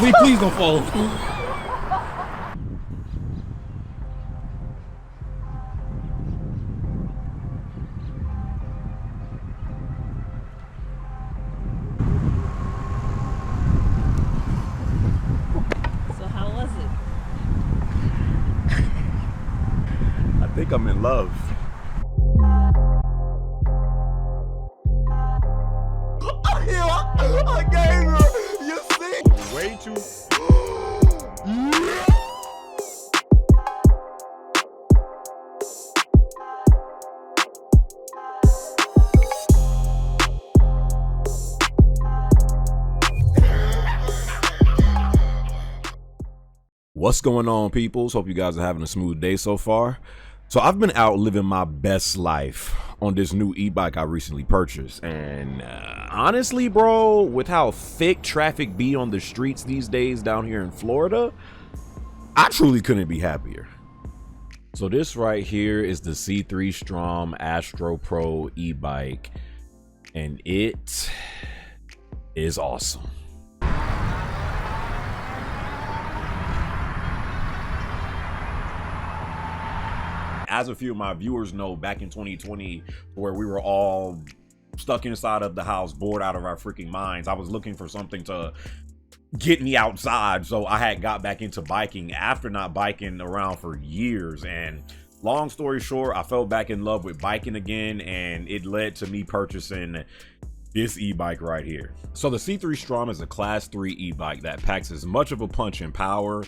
Lee, please don't fall. So how was it? I think I'm in love. I gave her, you see? Way too. What's going on, peoples? Hope you guys are having a smooth day so far. So I've been out living my best life on this new e-bike I recently purchased, and honestly, bro, with how thick traffic be on the streets these days down here in Florida, I truly couldn't be happier. So this right here is the C3strom Astro Pro e-bike, and it is awesome. As a few of my viewers know, back in 2020, where we were all stuck inside of the house, bored out of our freaking minds, I was looking for something to get me outside. So I had got back into biking after not biking around for years. And long story short, I fell back in love with biking again, and it led to me purchasing this e-bike right here. So the C3strom is a class 3 e-bike that packs as much of a punch and power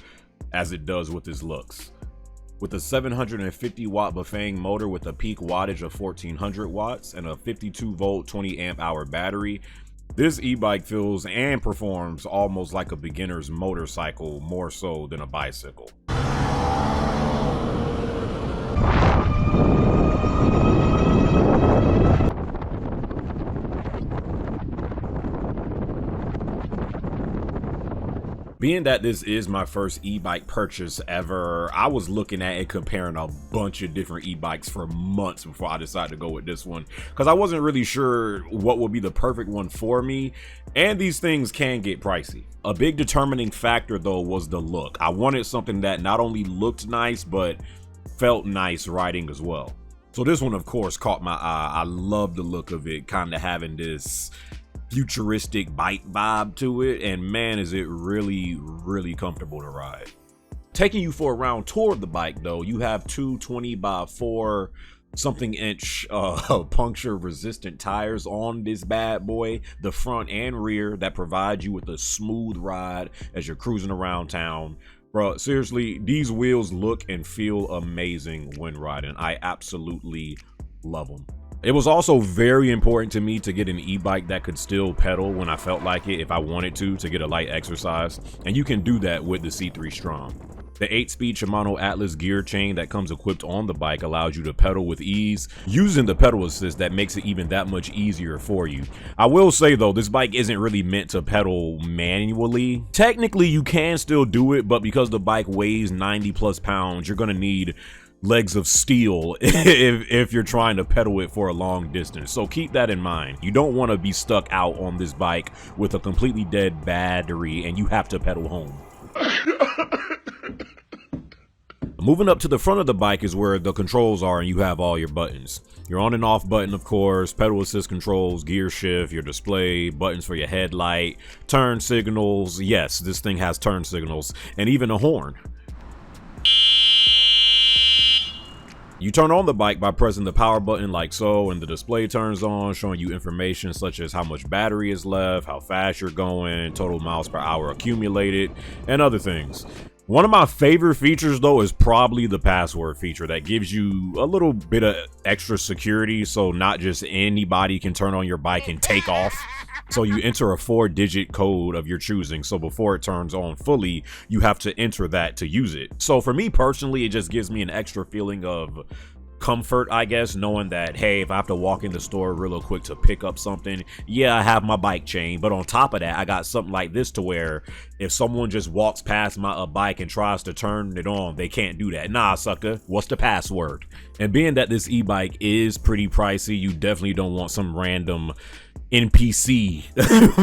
as it does with its looks. With a 750 watt Bafang motor with a peak wattage of 1400 watts and a 52 volt 20 amp hour battery, this e-bike feels and performs almost like a beginner's motorcycle, more so than a bicycle. Being that this is my first e-bike purchase ever, I was looking at and comparing a bunch of different e-bikes for months before I decided to go with this one, because I wasn't really sure what would be the perfect one for me, and these things can get pricey. A big determining factor though was the look. I wanted something that not only looked nice, but felt nice riding as well. So this one of course caught my eye. I love the look of it, kind of having this futuristic bike vibe to it, and man, is it really comfortable to ride. Taking you for a round tour of the bike though, you have two 20 by 4 something inch puncture resistant tires on this bad boy, the front and rear, that provide you with a smooth ride as you're cruising around town. Bro, seriously, these wheels look and feel amazing when riding. I absolutely love them. It was also very important to me to get an e-bike that could still pedal when I felt like it if I wanted to get a light exercise, and you can do that with the C3strom. The 8-speed Shimano Atlas gear chain that comes equipped on the bike allows you to pedal with ease, using the pedal assist that makes it even that much easier for you. I will say though, this bike isn't really meant to pedal manually. Technically you can still do it, but because the bike weighs 90 plus pounds, you're gonna need legs of steel if you're trying to pedal it for a long distance. So keep that in mind. You don't want to be stuck out on this bike with a completely dead battery and you have to pedal home. Moving up to the front of the bike is where the controls are, and you have all your buttons. Your on and off button, of course, pedal assist controls, gear shift, your display, buttons for your headlight, turn signals. Yes, this thing has turn signals, and even a horn. You turn on the bike by pressing the power button like so, and the display turns on, showing you information such as how much battery is left, how fast you're going, total miles per hour accumulated, and other things. One of my favorite features though is probably the password feature that gives you a little bit of extra security, so not just anybody can turn on your bike and take off. So you enter a 4-digit code of your choosing, so before it turns on fully, you have to enter that to use it. So for me personally, it just gives me an extra feeling of comfort, I guess, knowing that, hey, if I have to walk in the store real quick to pick up something, yeah, I have my bike chain, but on top of that, I got something like this to where if someone just walks past my bike and tries to turn it on, they can't do that. Nah, sucker, what's the password? And being that this e-bike is pretty pricey, you definitely don't want some random NPC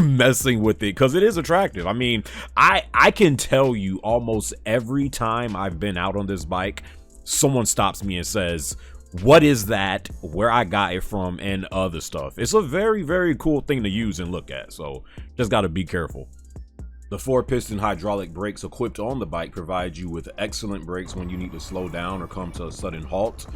messing with it, because it is attractive. I mean, I can tell you almost every time I've been out on this bike, someone stops me and says, what is that, where I got it from, and other stuff. It's a very, very cool thing to use and look at, so just got to be careful. The 4-piston hydraulic brakes equipped on the bike provide you with excellent brakes when you need to slow down or come to a sudden halt.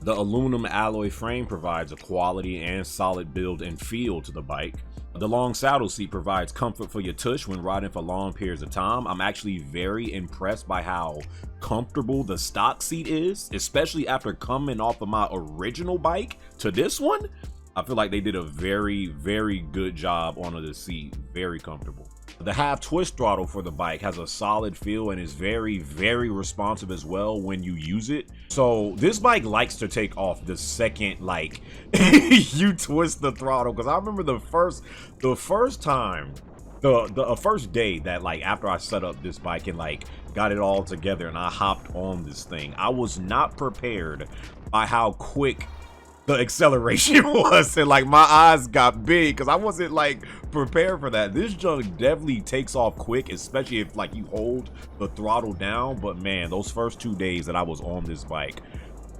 The aluminum alloy frame provides a quality and solid build and feel to the bike. The long saddle seat provides comfort for your tush when riding for long periods of time. I'm actually very impressed by how comfortable the stock seat is, especially after coming off of my original bike to this one. I feel like they did a very, very good job on the seat. Very comfortable. The half twist throttle for the bike has a solid feel and is very, very responsive as well when you use it. So this bike likes to take off the second like you twist the throttle, because I remember the first time, the first day that like after I set up this bike and like got it all together and I hopped on this thing, I was not prepared by how quick the acceleration was, and like my eyes got big because I wasn't like prepared for that. This junk definitely takes off quick, especially if like you hold the throttle down. But man, those first 2 days that I was on this bike,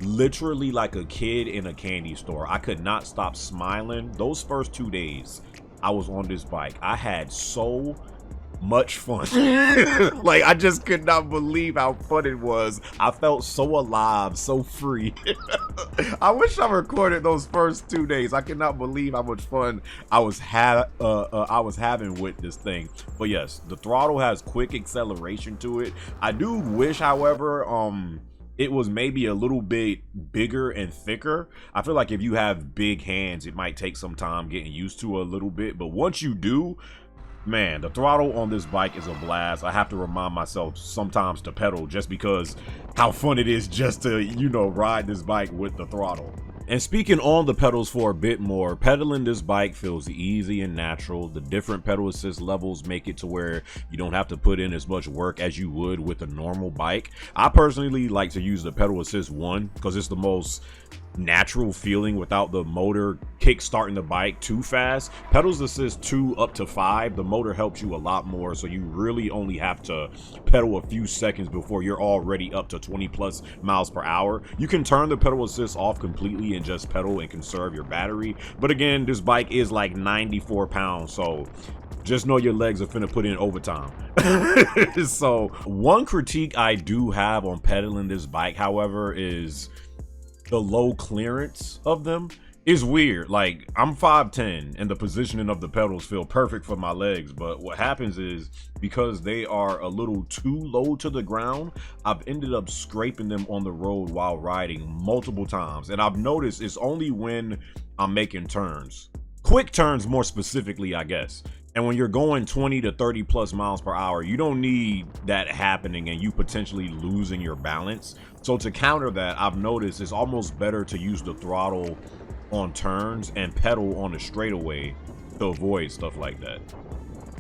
literally like a kid in a candy store, I could not stop smiling. Those first 2 days I was on this bike, I had so much fun. Like I just could not believe how fun it was. I felt so alive, so free. I wish I recorded those first 2 days. I cannot believe how much fun I was having with this thing. But yes, the throttle has quick acceleration to it. I do wish, however, it was maybe a little bit bigger and thicker. I feel like if you have big hands, it might take some time getting used to a little bit, but once you do, man, the throttle on this bike is a blast. I have to remind myself sometimes to pedal just because how fun it is just to, you know, ride this bike with the throttle. And speaking on the pedals for a bit more, pedaling this bike feels easy and natural. The different pedal assist levels make it to where you don't have to put in as much work as you would with a normal bike. I personally like to use the pedal assist 1 because it's the most natural feeling without the motor kick starting the bike too fast. Pedals assist 2 up to 5, the motor helps you a lot more, so you really only have to pedal a few seconds before you're already up to 20+ miles per hour. You can turn the pedal assist off completely and just pedal and conserve your battery, but again, this bike is like 94 pounds, so just know your legs are finna put in overtime. So one critique I do have on pedaling this bike, however, is the low clearance of them is weird. Like, I'm 5'10" and the positioning of the pedals feel perfect for my legs, but what happens is because they are a little too low to the ground, I've ended up scraping them on the road while riding multiple times. And I've noticed it's only when I'm making turns, quick turns more specifically, I guess. And when you're going 20 to 30+ miles per hour, you don't need that happening and you potentially losing your balance. So to counter that, I've noticed it's almost better to use the throttle on turns and pedal on the straightaway to avoid stuff like that.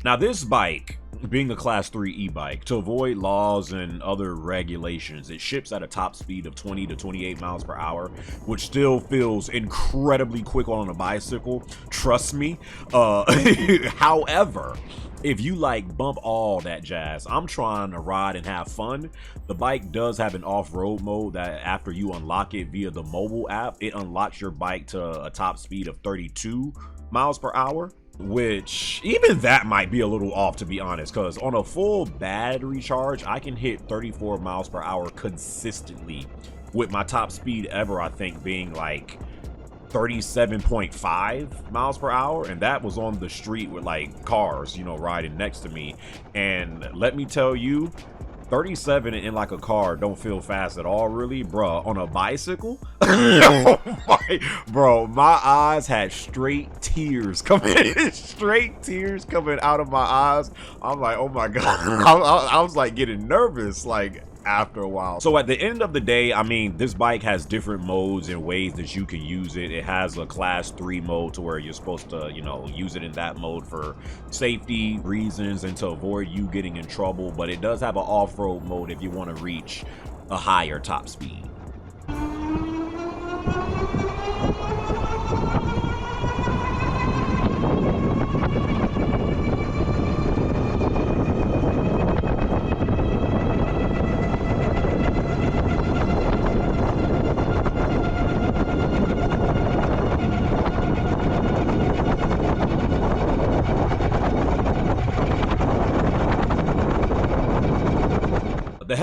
Now this bike, being a class 3 e-bike, to avoid laws and other regulations, it ships at a top speed of 20 to 28 miles per hour, which still feels incredibly quick on a bicycle, trust me. However, if you like bump all that jazz, I'm trying to ride and have fun. The bike does have an off-road mode that after you unlock it via the mobile app, it unlocks your bike to a top speed of 32 miles per hour. Which even that might be a little off, to be honest, because on a full battery charge I can hit 34 miles per hour consistently, with my top speed ever I think being like 37.5 miles per hour, and that was on the street with like cars, you know, riding next to me. And let me tell you, 37 in like a car don't feel fast at all, really, bro. On a bicycle, bro, my eyes had straight tears coming out of my eyes. I'm like, oh my god. I was like getting nervous like after a while. So at the end of the day, I mean, this bike has different modes and ways that you can use it. It has a class 3 mode to where you're supposed to, you know, use it in that mode for safety reasons and to avoid you getting in trouble, but it does have an off-road mode if you want to reach a higher top speed.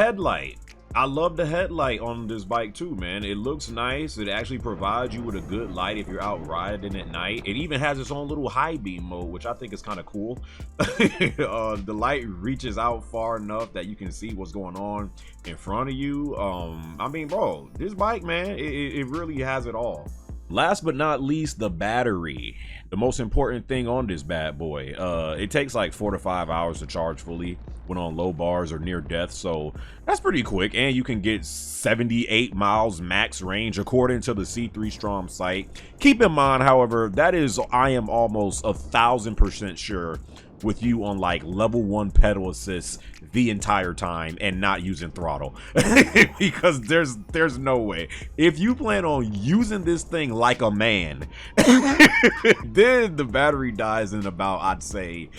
headlight. I love the headlight on this bike too, man. It looks nice. It actually provides you with a good light if you're out riding at night. It even has its own little high beam mode, which I think is kind of cool. The light reaches out far enough that you can see what's going on in front of you. I mean, bro, this bike, man, it really has it all. Last but not least, the battery. The most important thing on this bad boy. It takes like 4 to 5 hours to charge fully when on low bars or near death, so that's pretty quick. And you can get 78 miles max range according to the C3strom site. Keep in mind, however, that is, I am almost 1,000% sure with you on like level 1 pedal assist the entire time and not using throttle. Because there's no way. If you plan on using this thing like a man, then the battery dies in about, I'd say,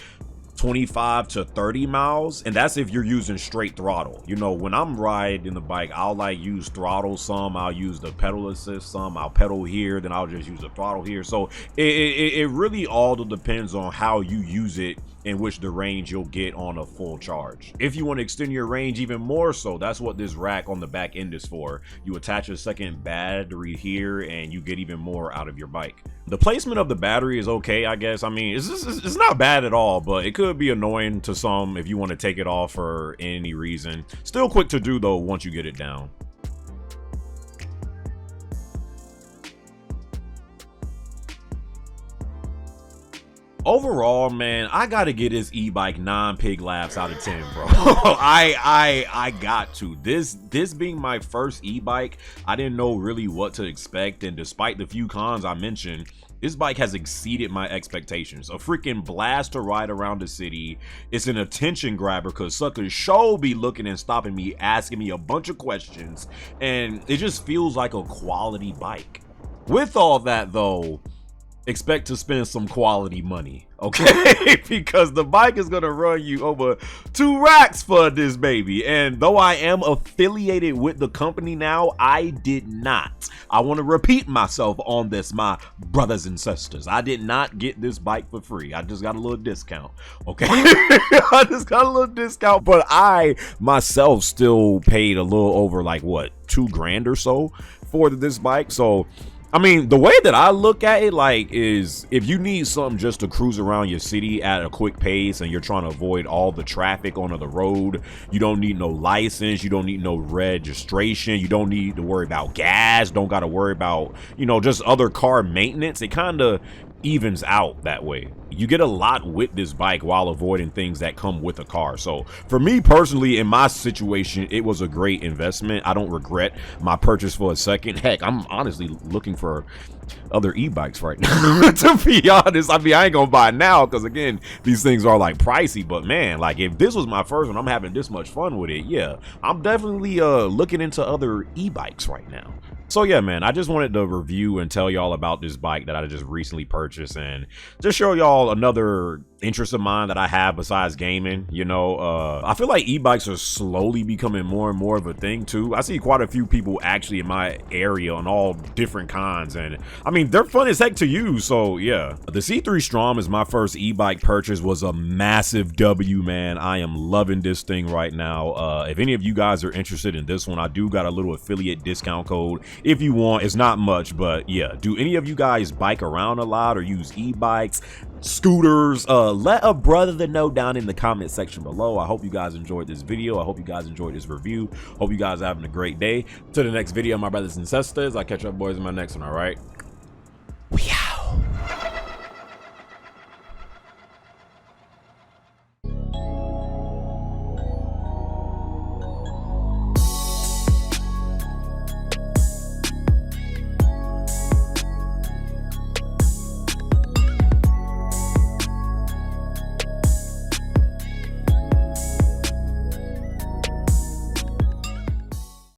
25 to 30 miles, and that's if you're using straight throttle. You know, when I'm riding the bike, I'll like use throttle some, I'll use the pedal assist some, I'll pedal here, then I'll just use the throttle here. So it really all depends on how you use it in which the range you'll get on a full charge. If you want to extend your range even more so, that's what this rack on the back end is for. You attach a second battery here and you get even more out of your bike. The placement of the battery is okay, I guess. I mean, it's not bad at all, but it could be annoying to some if you want to take it off for any reason. Still quick to do though once you get it down. Overall, man, I gotta get this e-bike 9 pig laughs out of 10, bro. I got to. This being my first e-bike, I didn't know really what to expect, and despite the few cons I mentioned, this bike has exceeded my expectations. A freaking blast to ride around the city. It's an attention grabber because suckers show be looking and stopping me, asking me a bunch of questions, and it just feels like a quality bike. With all that though, expect to spend some quality money, okay? Because the bike is gonna run you over 2 racks for this baby. And though I am affiliated with the company now, I did not. I want to repeat myself on this, my brothers and sisters. I did not get this bike for free. I just got a little discount, okay? I just got a little discount, but I myself still paid a little over like what, 2 grand or so for this bike. So I mean, the way that I look at it, like, is if you need something just to cruise around your city at a quick pace and you're trying to avoid all the traffic on the road, you don't need no license, you don't need no registration, you don't need to worry about gas, don't got to worry about, you know, just other car maintenance. It kind of evens out that way. You get a lot with this bike while avoiding things that come with a car. So for me personally, in my situation, it was a great investment. I don't regret my purchase for a second. Heck, I'm honestly looking for other e-bikes right now. To be honest, I mean, I ain't gonna buy it now because again, these things are like pricey, but man, like if this was my first one, I'm having this much fun with it. Yeah, I'm definitely looking into other e-bikes right now. So yeah, man, I just wanted to review and tell y'all about this bike that I just recently purchased and just show y'all another interest of mine that I have besides gaming. You know, I feel like e-bikes are slowly becoming more and more of a thing too. I see quite a few people actually in my area on all different kinds, and I mean, they're fun as heck to use. So yeah, the C3strom is my first e-bike purchase, was a massive W, man. I am loving this thing right now. If any of you guys are interested in this one, I do got a little affiliate discount code if you want. It's not much, but yeah. Do any of you guys bike around a lot or use e-bikes, scooters? Let a brother know down in the comment section below. I hope you guys enjoyed this video. I hope you guys enjoyed this review. Hope you guys are having a great day. To the next video, my brothers and sisters. I'll catch up boys in my next one. All right.